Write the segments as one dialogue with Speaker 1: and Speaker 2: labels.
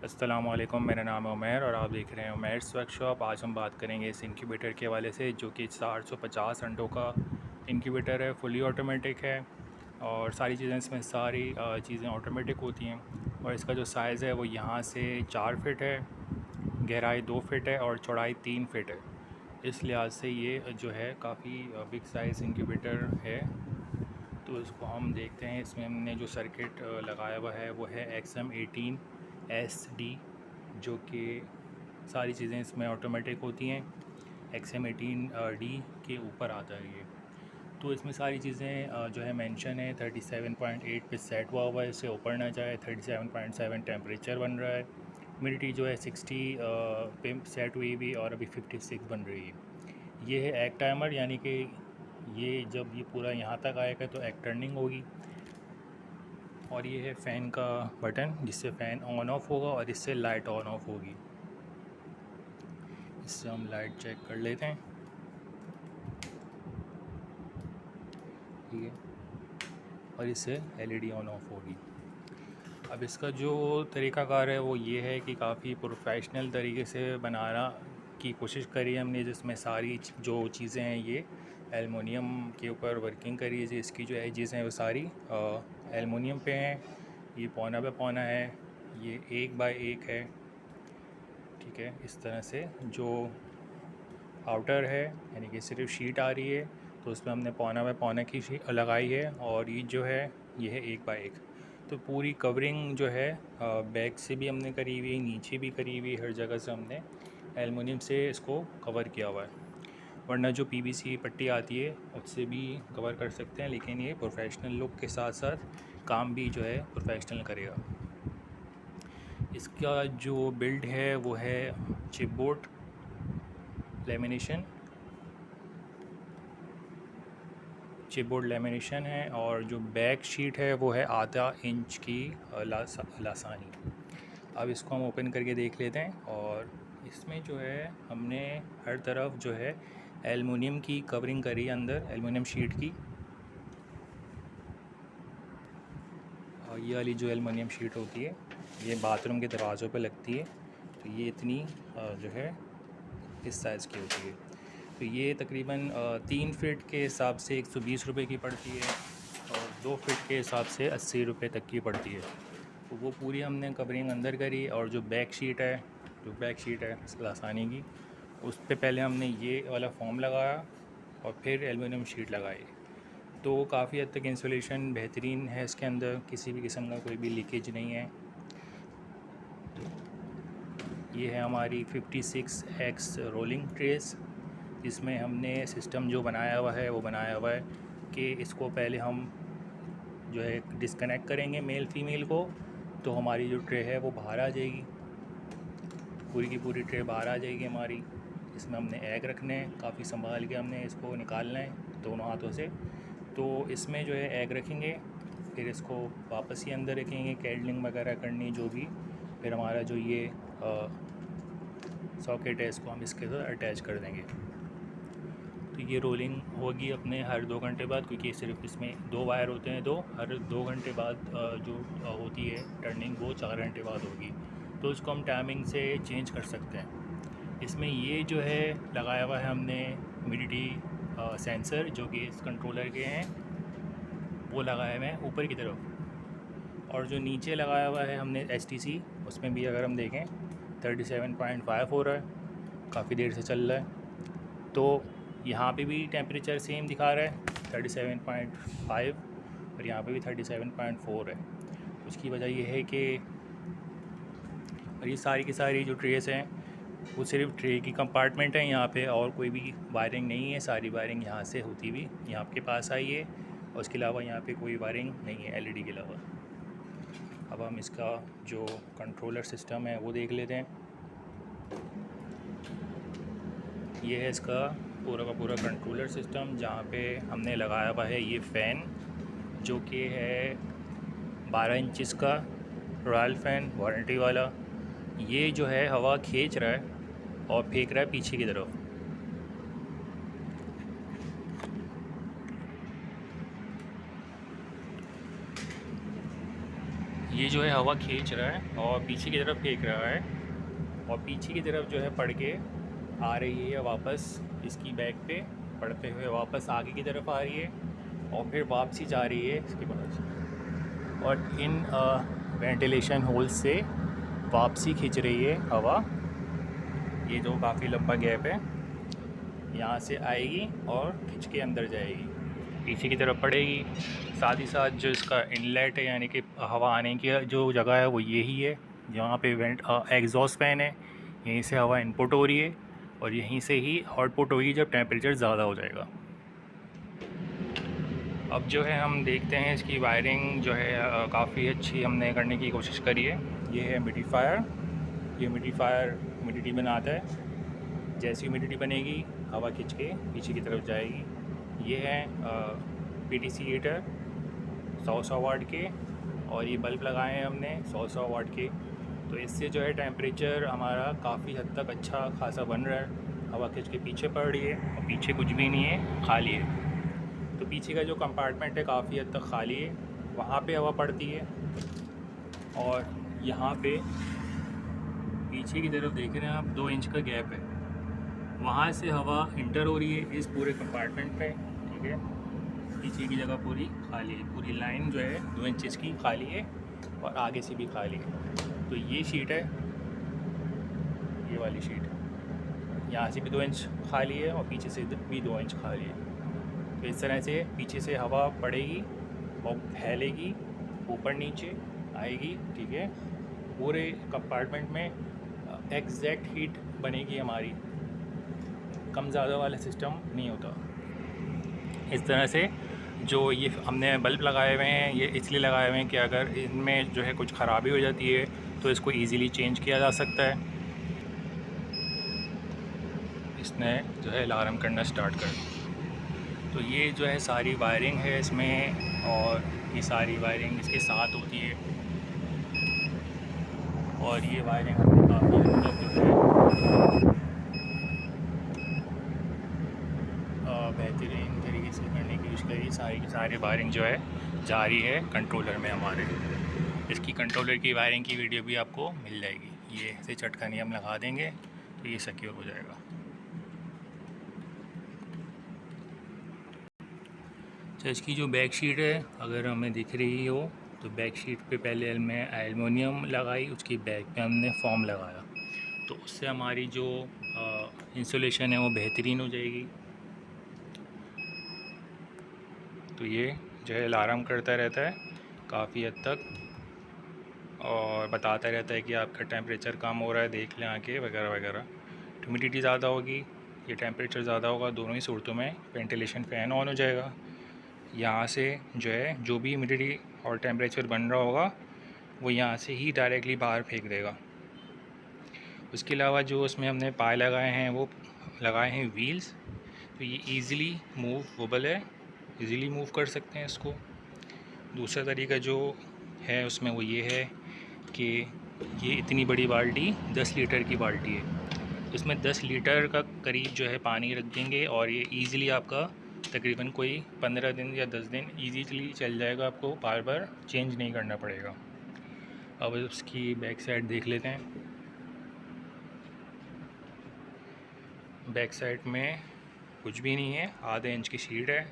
Speaker 1: अस्सलाम वालेकुम, मेरा नाम है उमैर और आप देख रहे हैं उमैर्स वर्कशॉप। आज हम बात करेंगे इस इंक्यूबेटर के हवाले से, जो कि 450 अंडों का इंक्यूबेटर है। फुली ऑटोमेटिक है और सारी चीज़ें इसमें चीज़ें ऑटोमेटिक होती हैं। और इसका जो साइज़ है वो यहाँ से 4 फिट है, गहराई 2 फिट है और चौड़ाई 3 फिट है। इस लिहाज से ये जो है काफ़ी बिग साइज़ इंक्यूबेटर है। तो इसको हम देखते हैं। इसमें हमने जो सर्किट लगाया हुआ है वो है XM18SD, जो कि सारी चीज़ें इसमें ऑटोमेटिक होती हैं। XM18D के ऊपर आता है ये। तो इसमें सारी चीज़ें जो है मेंशन है। 37.8 पे सेट हुआ है, इससे ऊपर ना जाए। 37.7 टेम्परेचर बन रहा है। ह्यूमिडिटी जो है 60 पे सेट हुई हुई और अभी 56 बन रही है। ये है एग टाइमर, यानी कि ये जब ये पूरा यहाँ तक आएगा तो एग टर्निंग होगी। और ये है फ़ैन का बटन, जिससे फ़ैन ऑन ऑफ होगा और इससे लाइट ऑन ऑफ होगी। इससे हम लाइट चेक कर लेते हैं। ठीक है, और इससे LED ऑन ऑफ होगी। अब इसका जो तरीक़ाकार है वो ये है कि काफ़ी प्रोफेशनल तरीके से बनाना की कोशिश करी है हमने, जिसमें सारी जो चीज़ें हैं ये एलुमिनियम के ऊपर वर्किंग करी है। इसकी जो एजेस हैं वो सारी एलुमिनियम पे हैं। ये पौना बाय पौना है, ये 1 बाय 1 है। ठीक है, इस तरह से जो आउटर है, यानी कि सिर्फ शीट आ रही है, तो उसमें हमने पौना बाय पौना की शीट लगाई है। और ये जो है ये है 1 बाय 1। तो पूरी कवरिंग जो है बैक से भी हमने करी हुई, नीचे भी करी हुई, हर जगह से हमने एलुमिनियम से इसको कवर किया हुआ है। वरना जो PVC पट्टी आती है उससे भी कवर कर सकते हैं, लेकिन ये प्रोफेशनल लुक के साथ साथ काम भी जो है प्रोफेशनल करेगा। इसका जो बिल्ड है वो है चिपबोर्ड लेमिनेशन है। और जो बैक शीट है वो है आधा इंच की लासानी। अब इसको हम ओपन करके देख लेते हैं। और इसमें जो है हमने हर तरफ जो है एलुमिनियम की कवरिंग करी, अंदर एलुमिनियम शीट की। और ये वाली जो एलुमिनियम शीट होती है ये बाथरूम के दरवाज़ों पे लगती है। तो ये इतनी जो है इस साइज़ की होती है। तो ये तकरीबन 3 फीट के हिसाब से 120 रुपये की पड़ती है और 2 फीट के हिसाब से 80 रुपये तक की पड़ती है। तो वो पूरी हमने कवरिंग अंदर करी। और जो बैक शीट है लासानी की, उस पे पहले हमने ये वाला फोम लगाया और फिर एलुमिनियम शीट लगाई। तो काफ़ी हद तक इंसुलेशन बेहतरीन है इसके अंदर, किसी भी किस्म का कोई भी लीकेज नहीं है। ये है हमारी 56X रोलिंग ट्रेस। इसमें हमने सिस्टम जो बनाया हुआ है वो बनाया हुआ है कि इसको पहले हम जो है डिस्कनेक्ट करेंगे मेल फीमेल को, तो हमारी जो ट्रे है वो बाहर आ जाएगी। पूरी की पूरी ट्रे बाहर आ जाएगी हमारी। इसमें हमने एग रखने हैं, काफ़ी संभाल के हमने इसको निकालना है दोनों हाथों से। तो इसमें जो है एग रखेंगे, फिर इसको वापस ही अंदर रखेंगे, कैडलिंग वगैरह करनी जो भी। फिर हमारा जो ये सॉकेट है इसको हम इसके साथ अटैच कर देंगे। तो ये रोलिंग होगी अपने हर 2 घंटे बाद, क्योंकि सिर्फ इसमें 2 वायर होते हैं। हर 2 घंटे बाद जो होती है टर्निंग वो 4 घंटे बाद होगी। तो उसको हम टाइमिंग से चेंज कर सकते हैं। इसमें ये जो है लगाया हुआ है हमने ह्यूमिडिटी सेंसर, जो कि इस कंट्रोलर के हैं, वो लगाए हुए हैं ऊपर की तरफ। और जो नीचे लगाया हुआ है हमने STC, उसमें भी अगर हम देखें 37.5 हो रहा है, काफ़ी देर से चल रहा है। तो यहाँ पे भी टेम्परेचर सेम दिखा रहा है 37.5, और यहाँ पे भी 37.4 है। उसकी वजह ये है कि और ये सारी की सारी जो ट्रेस हैं वो सिर्फ ट्रे की कंपार्टमेंट है यहाँ पे, और कोई भी वायरिंग नहीं है। सारी वायरिंग यहाँ से होती हुई यहाँ आपके पास आई है, और उसके अलावा यहाँ पे कोई वायरिंग नहीं है LED के अलावा। अब हम इसका जो कंट्रोलर सिस्टम है वो देख लेते हैं। ये है इसका पूरा का पूरा कंट्रोलर सिस्टम, जहाँ पे हमने लगाया हुआ है ये फ़ैन, जो कि है 12 इंचज़ का रॉयल फ़ैन वारंटी वाला। ये जो है हवा खींच रहा है और फेंक रहा है पीछे की तरफ। ये जो है हवा खींच रहा है और पीछे की तरफ फेंक रहा है, और पीछे की तरफ जो है पड़ के आ रही है वापस इसकी बैक पे, पड़ते हुए वापस आगे की तरफ आ रही है और फिर वापसी जा रही है इसके पास, और इन वेंटिलेशन होल्स से वापसी खींच रही है हवा। ये जो काफ़ी लंबा गैप है, यहाँ से आएगी और खिंच के अंदर जाएगी, पीछे की तरफ पड़ेगी। साथ ही साथ जो इसका इनलेट है, यानी कि हवा आने की जो जगह है वो यही है, जहाँ पे वेंट एग्जॉस्ट फैन है, यहीं से हवा इनपुट हो रही है और यहीं से ही आउटपुट होगी जब टेम्परेचर ज़्यादा हो जाएगा। अब जो है हम देखते हैं इसकी वायरिंग जो है काफ़ी अच्छी हमने करने की कोशिश करी है। ये है ह्यूमिडिफायर, ये ह्यूमिडिफायर ह्यूमिडिटी बनाता है, जैसी ह्यूमिडिटी बनेगी हवा खिंच के पीछे की तरफ जाएगी। ये है PTC हीटर 100 वाट के, और ये बल्ब लगाए हैं हमने 100 वाट के। तो इससे जो है टेम्परेचर हमारा काफ़ी हद तक अच्छा खासा बन रहा है। हवा खिंच के पीछे पड़ रही है और पीछे कुछ भी नहीं है, खाली है। तो पीछे का जो कंपार्टमेंट है काफ़ी हद तक खाली है, वहाँ पे हवा पड़ती है। और यहाँ पे पीछे की तरफ देख रहे हैं आप, 2 इंच का गैप है, वहाँ से हवा इंटर हो रही है इस पूरे कंपार्टमेंट पे, ठीक है। पीछे की जगह पूरी खाली है, पूरी लाइन जो है 2 इंचज़ की खाली है और आगे से भी खाली है। तो ये शीट है, ये वाली शीट, यहाँ से भी 2 इंच खाली है और पीछे से भी 2 इंच खाली है। तो इस तरह से पीछे से हवा पड़ेगी और फैलेगी, ऊपर नीचे आएगी, ठीक है। पूरे कंपार्टमेंट में एग्जैक्ट हीट बनेगी हमारी, कम ज़्यादा वाला सिस्टम नहीं होता। इस तरह से जो ये हमने बल्ब लगाए हुए हैं, ये इसलिए लगाए हुए हैं कि अगर इनमें जो है कुछ ख़राबी हो जाती है तो इसको इजीली चेंज किया जा सकता है। इसने जो है अलार्म करना स्टार्ट कर दिया। तो ये जो है सारी वायरिंग है इसमें, और ये सारी वायरिंग इसके साथ होती है, और ये वायरिंग हमने काफ़ी हद तक जो है बेहतरीन तरीके से करने की कोशिश करी। सारी की सारी वायरिंग जो है जा रही है कंट्रोलर में हमारे। इसकी कंट्रोलर की वायरिंग की वीडियो भी आपको मिल जाएगी। ये ऐसे चटकानी हम लगा देंगे तो ये सिक्योर हो जाएगा। तो इसकी जो बैक शीट है अगर हमें दिख रही हो, तो बैक शीट पे पहले हमने एल्युमिनियम लगाई, उसकी बैक पे हमने फोम लगाया, तो उससे हमारी जो इंसुलेशन है वो बेहतरीन हो जाएगी। तो ये जो है अलार्म करता रहता है काफ़ी हद तक, और बताता रहता है कि आपका टेम्परेचर कम हो रहा है, देख लें आके वगैरह वगैरह। ह्यूमिडिटी ज़्यादा होगी, ये टेम्परेचर ज़्यादा होगा, दोनों ही सूरतों में वेंटिलेशन फ़ैन ऑन हो जाएगा। यहाँ से जो है जो भी ह्यूमिडिटी और टेम्परेचर बन रहा होगा वो यहाँ से ही डायरेक्टली बाहर फेंक देगा। उसके अलावा जो उसमें हमने पाए लगाए हैं वो लगाए हैं व्हील्स, तो ये ईज़िली मूवेबल है, इजीली मूव कर सकते हैं इसको। दूसरा तरीका जो है उसमें वो ये है कि ये इतनी बड़ी बाल्टी 10 लीटर की बाल्टी है, इसमें 10 लीटर का करीब जो है पानी रख देंगे और ये इजीली आपका तकरीबन कोई 15 दिन या 10 दिन इजीली चल जाएगा, आपको बार बार चेंज नहीं करना पड़ेगा। अब उसकी बैक साइड देख लेते हैं। बैक साइड में कुछ भी नहीं है, आधे इंच की शीट है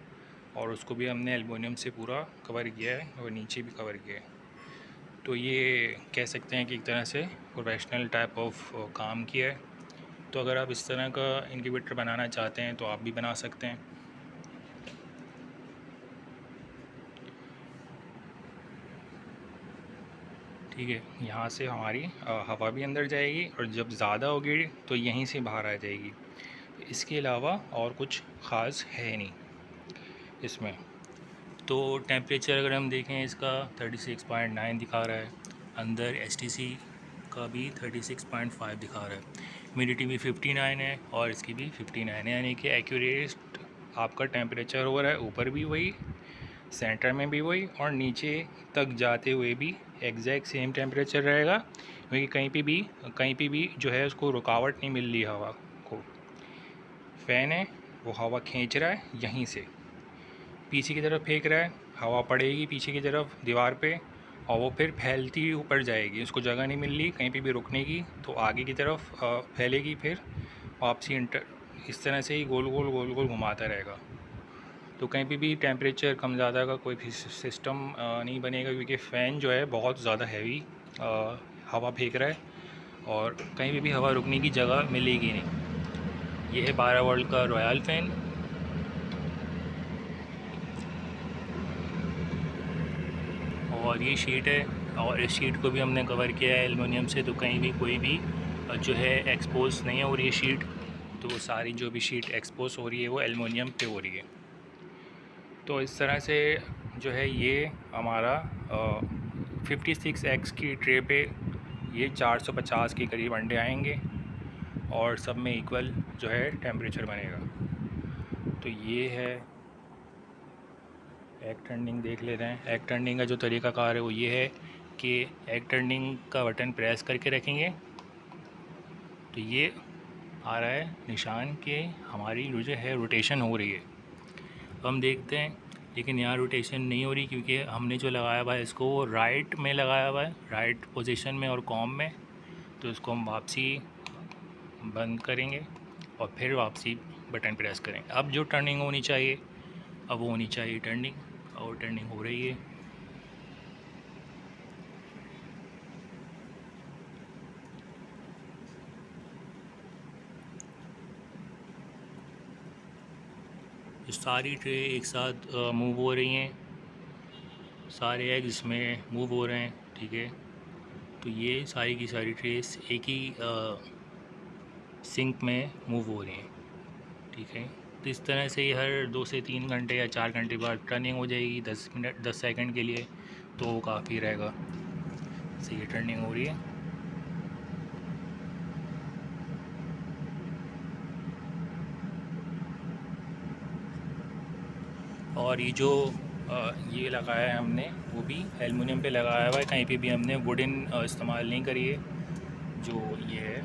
Speaker 1: और उसको भी हमने एल्युमिनियम से पूरा कवर किया है और नीचे भी कवर किया है। तो ये कह सकते हैं कि एक तरह से प्रोफेशनल टाइप ऑफ काम किया है। तो अगर आप इस तरह का इनक्यूबेटर बनाना चाहते हैं तो आप भी बना सकते हैं। ठीक है, यहाँ से हमारी हवा भी अंदर जाएगी और जब ज़्यादा होगी तो यहीं से बाहर आ जाएगी। इसके अलावा और कुछ ख़ास है नहीं इसमें। तो टेम्परेचर अगर हम देखें इसका 36.9 दिखा रहा है, अंदर STC का भी 36.5 दिखा रहा है, ह्यूमिडिटी भी 59 है और इसकी भी 59 है, यानी कि एक्यूरेट आपका टेम्परेचर हो रहा है, ऊपर भी वही, सेंटर में भी वही और नीचे तक जाते हुए भी एग्जैक्ट सेम टेम्परेचर रहेगा, क्योंकि कहीं पे भी जो है उसको रुकावट नहीं मिल रही हवा को। फ़ैन है वो हवा खींच रहा है, यहीं से पीछे की तरफ फेंक रहा है, हवा पड़ेगी पीछे की तरफ दीवार पे और वो फिर फैलती ही ऊपर जाएगी, उसको जगह नहीं मिल रही कहीं पे भी रुकने की, तो आगे की तरफ फैलेगी, फिर वापसी इस तरह से ही गोल गोल गोल गोल घुमाता रहेगा। तो कहीं पे भी टेम्परेचर कम ज़्यादा का कोई भी सिस्टम नहीं बनेगा, क्योंकि फ़ैन जो है बहुत ज़्यादा हैवी हवा फेंक रहा है और कहीं पे भी हवा रुकने की जगह मिलेगी नहीं। ये है 12 वोल्ट का रॉयल फ़ैन। और ये शीट है, और इस शीट को भी हमने कवर किया है एलुमिनियम से, तो कहीं भी कोई भी जो है एक्सपोज नहीं हो रही है शीट। तो सारी जो भी शीट एक्सपोज हो रही है वो एलुमिनियम पे हो रही है। तो इस तरह से जो है ये हमारा 56X की ट्रे पे ये 450 के करीब अंडे आएंगे और सब में इक्वल जो है टेम्परेचर बनेगा। तो ये है एग टर्निंग, देख ले रहे हैं। एग टर्निंग का जो तरीक़ाकार है वो ये है कि एग टर्निंग का बटन प्रेस करके रखेंगे तो ये आ रहा है निशान के हमारी जो है रोटेशन हो रही है। अब हम देखते हैं, लेकिन यहाँ रोटेशन नहीं हो रही क्योंकि हमने जो लगाया हुआ है इसको वो राइट में लगाया हुआ है, राइट पोजीशन में और कॉम में। तो इसको हम वापसी बंद करेंगे और फिर वापसी बटन प्रेस करेंगे। अब जो टर्निंग होनी चाहिए अब वो होनी चाहिए टर्निंग, और टर्निंग हो रही है। सारी ट्रे एक साथ मूव हो रही हैं, सारे एग इसमें मूव हो रहे हैं, ठीक है। तो ये सारी की सारी ट्रेस एक ही सिंक में मूव हो रही हैं, ठीक है। तो इस तरह से ही हर 2 से 3 घंटे या 4 घंटे बाद टर्निंग हो जाएगी 10 सेकंड के लिए, तो काफ़ी रहेगा। से ये टर्निंग हो रही है। और ये जो ये लगाया है हमने वो भी एलुमिनियम पे लगाया हुआ है, कहीं पे भी हमने वुडन इस्तेमाल नहीं करी है। जो ये है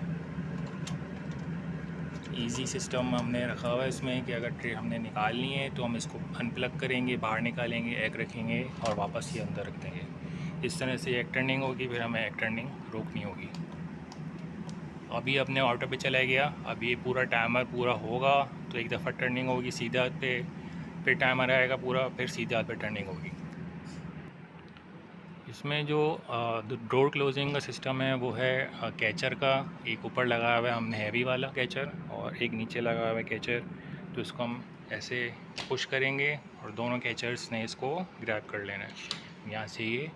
Speaker 1: इजी सिस्टम हमने रखा हुआ है इसमें कि अगर ट्रे हमने निकालनी है तो हम इसको अनप्लग करेंगे, बाहर निकालेंगे, एग रखेंगे और वापस ये अंदर रख देंगे। इस तरह से एग टर्निंग होगी, फिर हमें एग टर्निंग रोकनी होगी। अभी अपने ऑटो पे चला गया, अब ये पूरा टाइमर पूरा होगा तो एक दफ़ा टर्निंग होगी सीधे हाथ पे, फिर टाइमर आएगा पूरा, फिर सीधे हाथ पे टर्निंग होगी। इसमें जो डोर क्लोजिंग का सिस्टम है वो है कैचर का, एक ऊपर लगाया हुआ है हमने हैवी वाला कैचर और एक नीचे लगा हुआ है कैचर। तो इसको हम ऐसे पुश करेंगे और दोनों कैचर्स ने इसको ग्रैब कर लेना है। यहाँ से ये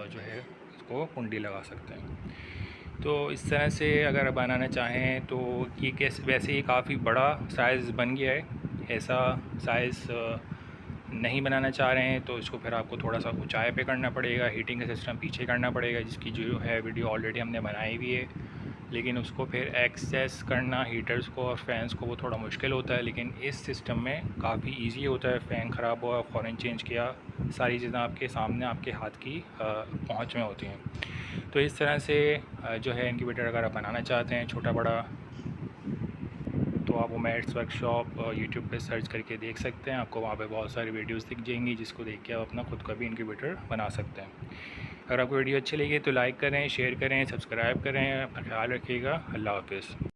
Speaker 1: जो है इसको कुंडी लगा सकते हैं। तो इस तरह से अगर बनाना चाहें तो ये कैसे, वैसे ही काफ़ी बड़ा साइज़ बन गया है। ऐसा साइज़ नहीं बनाना चाह रहे हैं तो इसको फिर आपको थोड़ा सा ऊंचाई पे करना पड़ेगा, हीटिंग का सिस्टम पीछे करना पड़ेगा, जिसकी जो है वीडियो ऑलरेडी हमने बनाई हुई है। लेकिन उसको फिर एक्सेस करना हीटर्स को और फैंस को वो थोड़ा मुश्किल होता है, लेकिन इस सिस्टम में काफ़ी इजी होता है। फ़ैन ख़राब हुआ, फ़ौरन चेंज किया, सारी चीज़ें आपके सामने आपके हाथ की पहुँच में होती हैं। तो इस तरह से जो है इनक्यूबेटर अगर आप बनाना चाहते हैं छोटा बड़ा, तो आप ओमैट्स वर्कशॉप यूट्यूब पे सर्च करके देख सकते हैं। आपको वहाँ पे बहुत सारी वीडियोस दिख जाएंगी जिसको देख के आप अपना खुद का भी इनक्यूबेटर बना सकते हैं। अगर आपको वीडियो अच्छी लगी तो लाइक करें, शेयर करें, सब्सक्राइब करें। अपना ख्याल रखिएगा। अल्लाह हाफ़िज़।